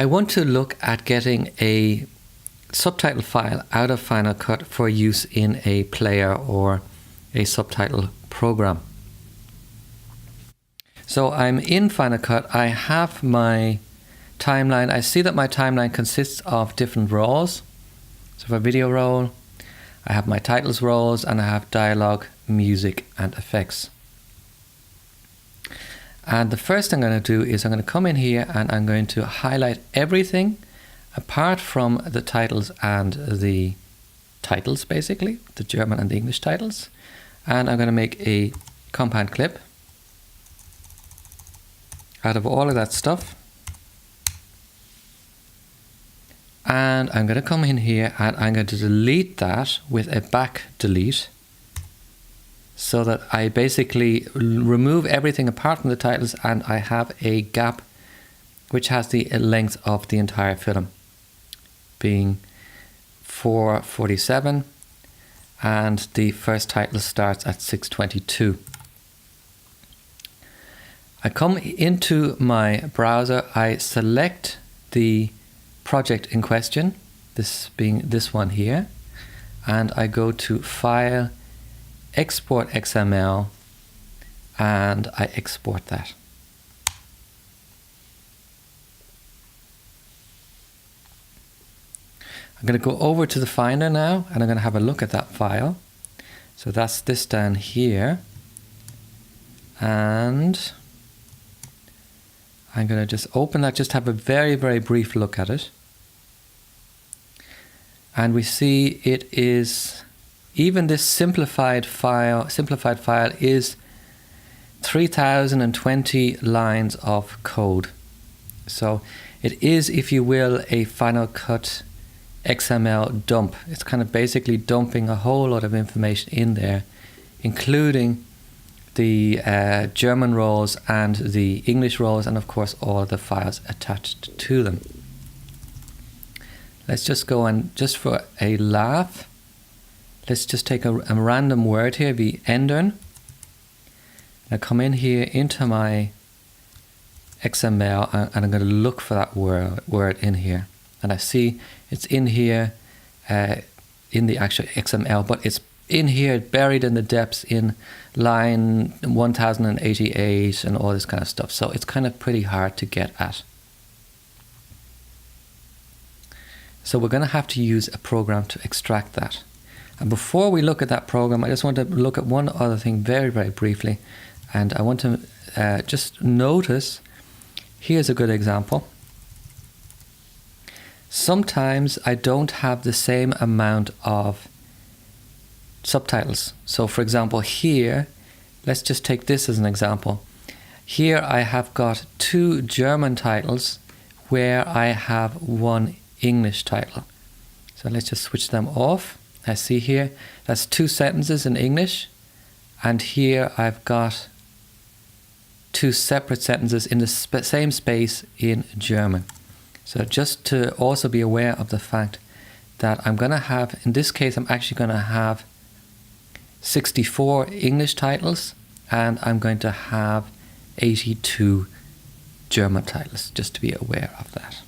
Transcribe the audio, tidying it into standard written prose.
I want to look at getting a subtitle file out of Final Cut for use in a player or a subtitle program. So I'm in Final Cut. I have my timeline. I see that my timeline consists of different roles. So for video role, I have my titles roles, and I have dialogue, music, and effects. And the first thing I'm going to do is I'm going to come in here and I'm going to highlight everything apart from the titles and the titles, basically, the German and the English titles. And I'm going to make a compound clip out of all of that stuff. And I'm going to come in here and I'm going to delete that with a back delete, so that I basically remove everything apart from the titles, and I have a gap which has the length of the entire film, being 4:47, and the first title starts at 6:22. I come into my browser, I select the project in question, this being this one here, and I go to File, Export XML, and I export that. I'm going to go over to the Finder now, and I'm going to have a look at that file. So that's this down here, and I'm going to just open that, just have a very, very brief look at it. And we see it is, even this simplified file is 3020 lines of code. So it is, if you will, a Final Cut XML dump. It's kind of basically dumping a whole lot of information in there, including the German roles and the English roles, and of course all the files attached to them. Let's just go and, just for a laugh, let's just take a random word here, the ändern. I come in here into my XML, and I'm going to look for that word in here. And I see it's in here in the actual XML, but it's in here, buried in the depths in line 1088 and all this kind of stuff. So it's kind of pretty hard to get at. So we're going to have to use a program to extract that. And before we look at that program, I just want to look at one other thing very, very briefly. And I want to just notice, here's a good example. Sometimes I don't have the same amount of subtitles. So for example here, let's just take this as an example. Here I have got 2 German titles where I have 1 English title. So let's just switch them off. I see here that's 2 sentences in English, and here I've got 2 separate sentences in the same space in German. So just to also be aware of the fact that I'm going to have, in this case I'm actually going to have 64 English titles, and I'm going to have 82 German titles, just to be aware of that.